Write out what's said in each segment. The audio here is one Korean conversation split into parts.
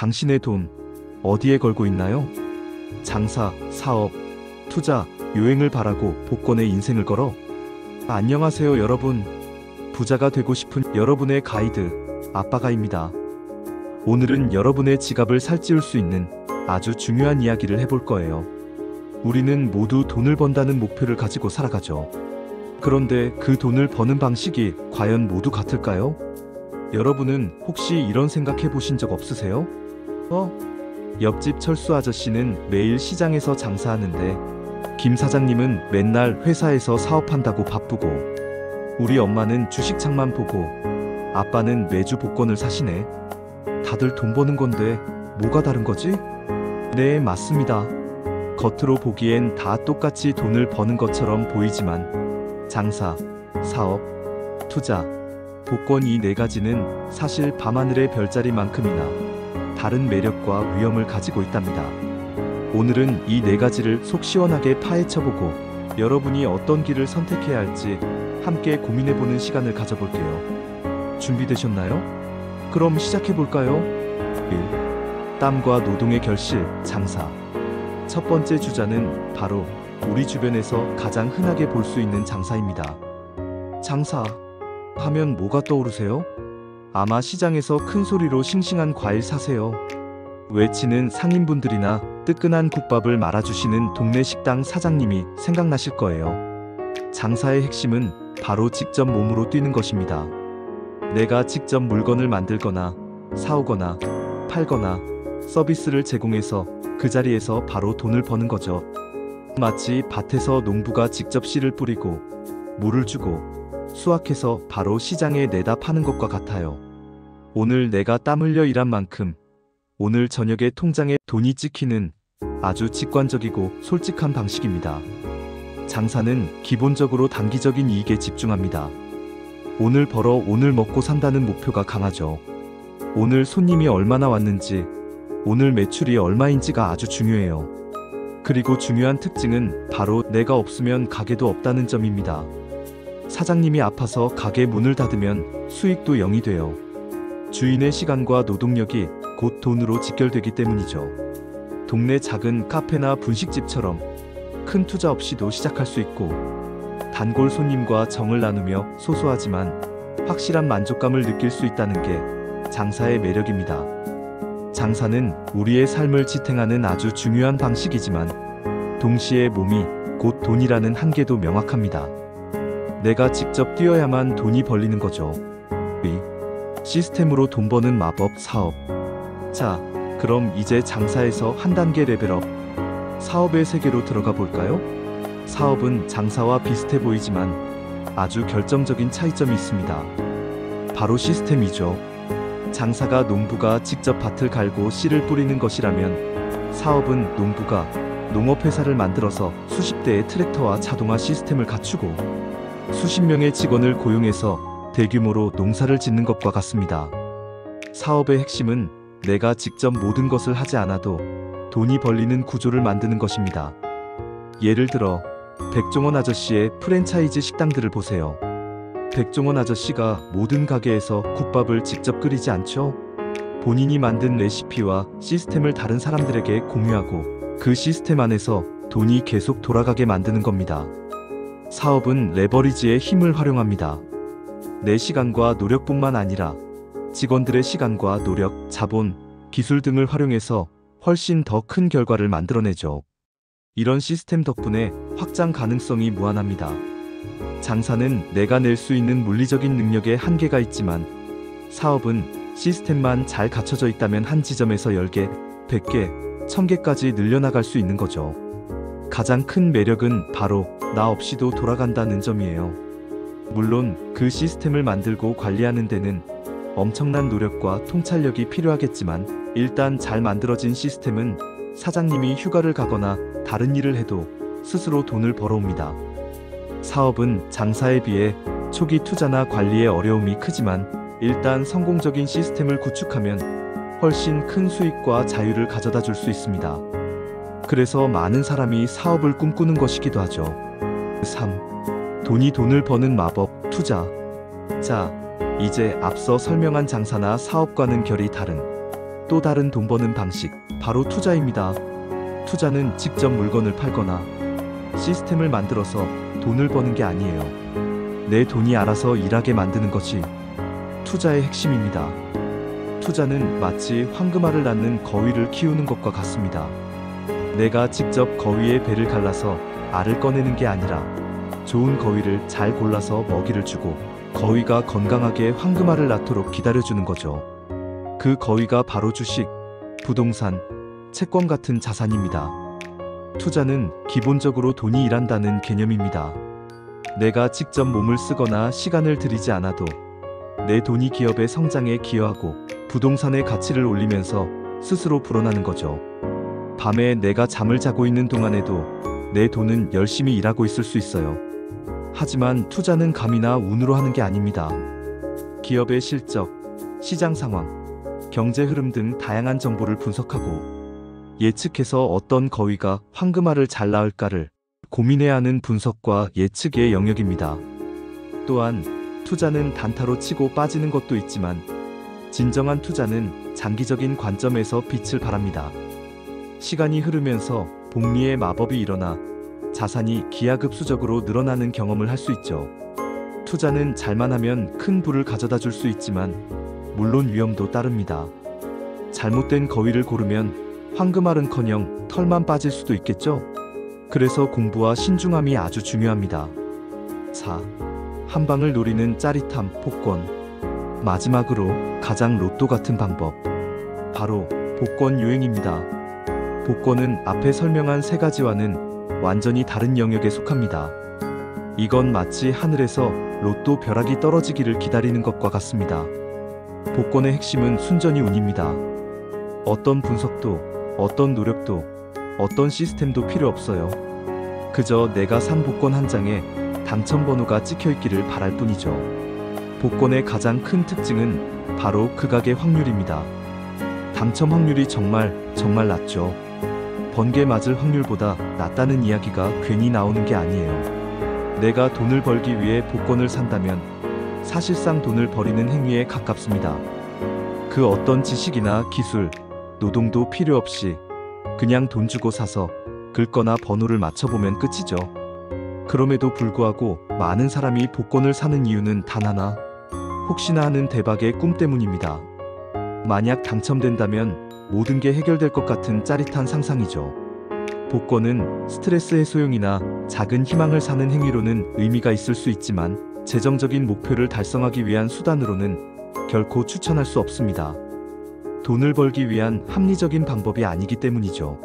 당신의 돈 어디에 걸고 있나요? 장사, 사업, 투자, 요행을 바라고 복권에 인생을 걸어? 안녕하세요 여러분. 부자가 되고 싶은 여러분의 가이드 아빠가입니다. 오늘은 여러분의 지갑을 살찌울 수 있는 아주 중요한 이야기를 해볼 거예요. 우리는 모두 돈을 번다는 목표를 가지고 살아가죠. 그런데 그 돈을 버는 방식이 과연 모두 같을까요? 여러분은 혹시 이런 생각 해보신 적 없으세요? 옆집 철수 아저씨는 매일 시장에서 장사하는데 김 사장님은 맨날 회사에서 사업한다고 바쁘고 우리 엄마는 주식창만 보고 아빠는 매주 복권을 사시네. 다들 돈 버는 건데 뭐가 다른 거지? 네, 맞습니다. 겉으로 보기엔 다 똑같이 돈을 버는 것처럼 보이지만 장사, 사업, 투자, 복권 이 네 가지는 사실 밤하늘의 별자리만큼이나 다른 매력과 위험을 가지고 있답니다. 오늘은 이 네 가지를 속 시원하게 파헤쳐보고 여러분이 어떤 길을 선택해야 할지 함께 고민해보는 시간을 가져볼게요. 준비되셨나요? 그럼 시작해볼까요? 1. 땀과 노동의 결실, 장사. 첫 번째 주자는 바로 우리 주변에서 가장 흔하게 볼 수 있는 장사입니다. 장사 하면 뭐가 떠오르세요? 아마 시장에서 큰 소리로 싱싱한 과일 사세요 외치는 상인분들이나 뜨끈한 국밥을 말아주시는 동네 식당 사장님이 생각나실 거예요. 장사의 핵심은 바로 직접 몸으로 뛰는 것입니다. 내가 직접 물건을 만들거나 사오거나 팔거나 서비스를 제공해서 그 자리에서 바로 돈을 버는 거죠. 마치 밭에서 농부가 직접 씨를 뿌리고 물을 주고 수확해서 바로 시장에 내다 파는 것과 같아요. 오늘 내가 땀 흘려 일한 만큼 오늘 저녁에 통장에 돈이 찍히는 아주 직관적이고 솔직한 방식입니다. 장사는 기본적으로 단기적인 이익에 집중합니다. 오늘 벌어 오늘 먹고 산다는 목표가 강하죠. 오늘 손님이 얼마나 왔는지, 오늘 매출이 얼마인지가 아주 중요해요. 그리고 중요한 특징은 바로 내가 없으면 가게도 없다는 점입니다. 사장님이 아파서 가게 문을 닫으면 수익도 0이 돼요. 주인의 시간과 노동력이 곧 돈으로 직결되기 때문이죠. 동네 작은 카페나 분식집처럼 큰 투자 없이도 시작할 수 있고 단골 손님과 정을 나누며 소소하지만 확실한 만족감을 느낄 수 있다는 게 장사의 매력입니다. 장사는 우리의 삶을 지탱하는 아주 중요한 방식이지만 동시에 몸이 곧 돈이라는 한계도 명확합니다. 내가 직접 뛰어야만 돈이 벌리는 거죠. 시스템으로 돈 버는 마법 사업. 자, 그럼 이제 장사에서 한 단계 레벨업, 사업의 세계로 들어가 볼까요? 사업은 장사와 비슷해 보이지만 아주 결정적인 차이점이 있습니다. 바로 시스템이죠. 장사가 농부가 직접 밭을 갈고 씨를 뿌리는 것이라면 사업은 농부가 농업회사를 만들어서 수십 대의 트랙터와 자동화 시스템을 갖추고 수십 명의 직원을 고용해서 대규모로 농사를 짓는 것과 같습니다. 사업의 핵심은 내가 직접 모든 것을 하지 않아도 돈이 벌리는 구조를 만드는 것입니다. 예를 들어 백종원 아저씨의 프랜차이즈 식당들을 보세요. 백종원 아저씨가 모든 가게에서 국밥을 직접 끓이지 않죠? 본인이 만든 레시피와 시스템을 다른 사람들에게 공유하고 그 시스템 안에서 돈이 계속 돌아가게 만드는 겁니다. 사업은 레버리지의 힘을 활용합니다. 내 시간과 노력뿐만 아니라 직원들의 시간과 노력, 자본, 기술 등을 활용해서 훨씬 더 큰 결과를 만들어내죠. 이런 시스템 덕분에 확장 가능성이 무한합니다. 장사는 내가 낼 수 있는 물리적인 능력에 한계가 있지만 사업은 시스템만 잘 갖춰져 있다면 한 지점에서 10개, 100개, 1000개까지 늘려나갈 수 있는 거죠. 가장 큰 매력은 바로 나 없이도 돌아간다는 점이에요. 물론 그 시스템을 만들고 관리하는 데는 엄청난 노력과 통찰력이 필요하겠지만 일단 잘 만들어진 시스템은 사장님이 휴가를 가거나 다른 일을 해도 스스로 돈을 벌어옵니다. 사업은 장사에 비해 초기 투자나 관리의 어려움이 크지만 일단 성공적인 시스템을 구축하면 훨씬 큰 수익과 자유를 가져다 줄 수 있습니다. 그래서 많은 사람이 사업을 꿈꾸는 것이기도 하죠. 3. 돈을 버는 마법, 투자. 자, 이제 앞서 설명한 장사나 사업과는 결이 다른 또 다른 돈 버는 방식, 바로 투자입니다. 투자는 직접 물건을 팔거나 시스템을 만들어서 돈을 버는 게 아니에요. 내 돈이 알아서 일하게 만드는 것이 투자의 핵심입니다. 투자는 마치 황금알을 낳는 거위를 키우는 것과 같습니다. 내가 직접 거위의 배를 갈라서 알을 꺼내는 게 아니라 좋은 거위를 잘 골라서 먹이를 주고 거위가 건강하게 황금알을 낳도록 기다려주는 거죠. 그 거위가 바로 주식, 부동산, 채권 같은 자산입니다. 투자는 기본적으로 돈이 일한다는 개념입니다. 내가 직접 몸을 쓰거나 시간을 들이지 않아도 내 돈이 기업의 성장에 기여하고 부동산의 가치를 올리면서 스스로 불어나는 거죠. 밤에 내가 잠을 자고 있는 동안에도 내 돈은 열심히 일하고 있을 수 있어요. 하지만 투자는 감이나 운으로 하는 게 아닙니다. 기업의 실적, 시장 상황, 경제 흐름 등 다양한 정보를 분석하고 예측해서 어떤 거위가 황금알을 잘 낳을까를 고민해야 하는 분석과 예측의 영역입니다. 또한 투자는 단타로 치고 빠지는 것도 있지만 진정한 투자는 장기적인 관점에서 빛을 발합니다. 시간이 흐르면서 복리의 마법이 일어나 자산이 기하급수적으로 늘어나는 경험을 할 수 있죠. 투자는 잘만 하면 큰 부를 가져다 줄 수 있지만 물론 위험도 따릅니다. 잘못된 거위를 고르면 황금알은커녕 털만 빠질 수도 있겠죠. 그래서 공부와 신중함이 아주 중요합니다. 4. 한 방을 노리는 짜릿함, 복권. 마지막으로 가장 로또 같은 방법, 바로 복권 유행입니다. 복권은 앞에 설명한 세 가지와는 완전히 다른 영역에 속합니다. 이건 마치 하늘에서 로또 벼락이 떨어지기를 기다리는 것과 같습니다. 복권의 핵심은 순전히 운입니다. 어떤 분석도, 어떤 노력도, 어떤 시스템도 필요 없어요. 그저 내가 산 복권 한 장에 당첨번호가 찍혀있기를 바랄 뿐이죠. 복권의 가장 큰 특징은 바로 극악의 확률입니다. 당첨 확률이 정말 낮죠. 번개 맞을 확률보다 낮다는 이야기가 괜히 나오는 게 아니에요. 내가 돈을 벌기 위해 복권을 산다면 사실상 돈을 버리는 행위에 가깝습니다. 그 어떤 지식이나 기술, 노동도 필요 없이 그냥 돈 주고 사서 긁거나 번호를 맞춰보면 끝이죠. 그럼에도 불구하고 많은 사람이 복권을 사는 이유는 단 하나, 혹시나 하는 대박의 꿈 때문입니다. 만약 당첨된다면 모든 게 해결될 것 같은 짜릿한 상상이죠. 복권은 스트레스 해소용이나 작은 희망을 사는 행위로는 의미가 있을 수 있지만 재정적인 목표를 달성하기 위한 수단으로는 결코 추천할 수 없습니다. 돈을 벌기 위한 합리적인 방법이 아니기 때문이죠.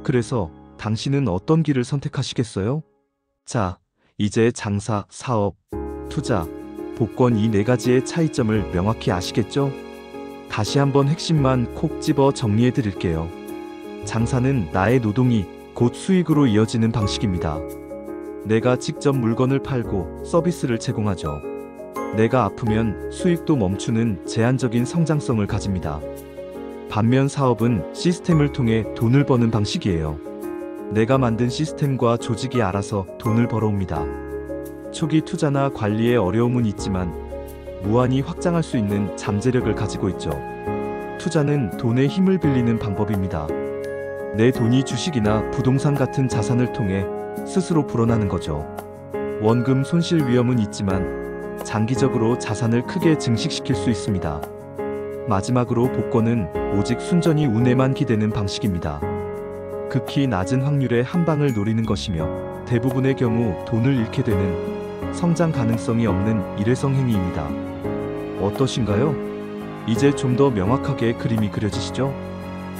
그래서 당신은 어떤 길을 선택하시겠어요? 자, 이제 장사, 사업, 투자, 복권 이 네 가지의 차이점을 명확히 아시겠죠? 다시 한번 핵심만 콕 집어 정리해 드릴게요. 장사는 나의 노동이 곧 수익으로 이어지는 방식입니다. 내가 직접 물건을 팔고 서비스를 제공하죠. 내가 아프면 수익도 멈추는 제한적인 성장성을 가집니다. 반면 사업은 시스템을 통해 돈을 버는 방식이에요. 내가 만든 시스템과 조직이 알아서 돈을 벌어옵니다. 초기 투자나 관리에 어려움은 있지만 무한히 확장할 수 있는 잠재력을 가지고 있죠. 투자는 돈의 힘을 빌리는 방법입니다. 내 돈이 주식이나 부동산 같은 자산을 통해 스스로 불어나는 거죠. 원금 손실 위험은 있지만 장기적으로 자산을 크게 증식시킬 수 있습니다. 마지막으로 복권은 오직 순전히 운에만 기대는 방식입니다. 극히 낮은 확률의 한 방을 노리는 것이며 대부분의 경우 돈을 잃게 되는 성장 가능성이 없는 일회성 행위입니다. 어떠신가요? 이제 좀 더 명확하게 그림이 그려지시죠?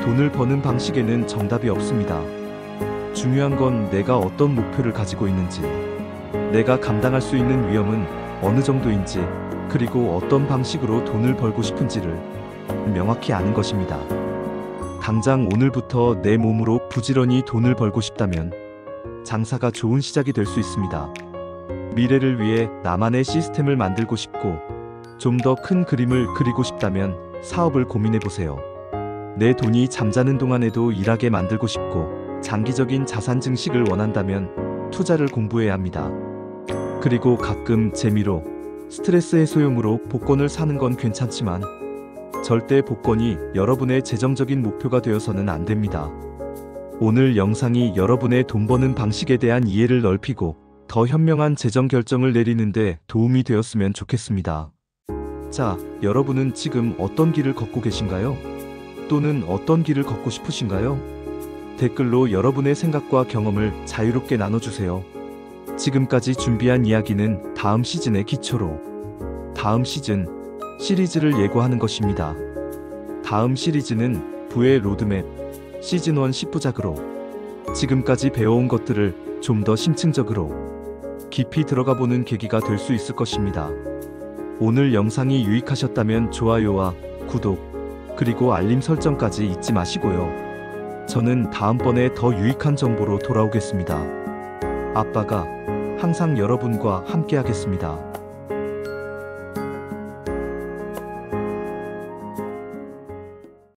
돈을 버는 방식에는 정답이 없습니다. 중요한 건 내가 어떤 목표를 가지고 있는지, 내가 감당할 수 있는 위험은 어느 정도인지, 그리고 어떤 방식으로 돈을 벌고 싶은지를 명확히 아는 것입니다. 당장 오늘부터 내 몸으로 부지런히 돈을 벌고 싶다면 장사가 좋은 시작이 될 수 있습니다. 미래를 위해 나만의 시스템을 만들고 싶고 좀 더 큰 그림을 그리고 싶다면 사업을 고민해보세요. 내 돈이 잠자는 동안에도 일하게 만들고 싶고 장기적인 자산 증식을 원한다면 투자를 공부해야 합니다. 그리고 가끔 재미로 스트레스 해소용으로 복권을 사는 건 괜찮지만 절대 복권이 여러분의 재정적인 목표가 되어서는 안 됩니다. 오늘 영상이 여러분의 돈 버는 방식에 대한 이해를 넓히고 더 현명한 재정 결정을 내리는데 도움이 되었으면 좋겠습니다. 자, 여러분은 지금 어떤 길을 걷고 계신가요? 또는 어떤 길을 걷고 싶으신가요? 댓글로 여러분의 생각과 경험을 자유롭게 나눠주세요. 지금까지 준비한 이야기는 다음 시즌의 기초로 다음 시즌 시리즈를 예고하는 것입니다. 다음 시리즈는 부의 로드맵 시즌 1 10부작으로 지금까지 배워온 것들을 좀 더 심층적으로 깊이 들어가 보는 계기가 될 수 있을 것입니다. 오늘 영상이 유익하셨다면 좋아요와 구독 그리고 알림 설정까지 잊지 마시고요. 저는 다음번에 더 유익한 정보로 돌아오겠습니다. 아빠가 항상 여러분과 함께 하겠습니다.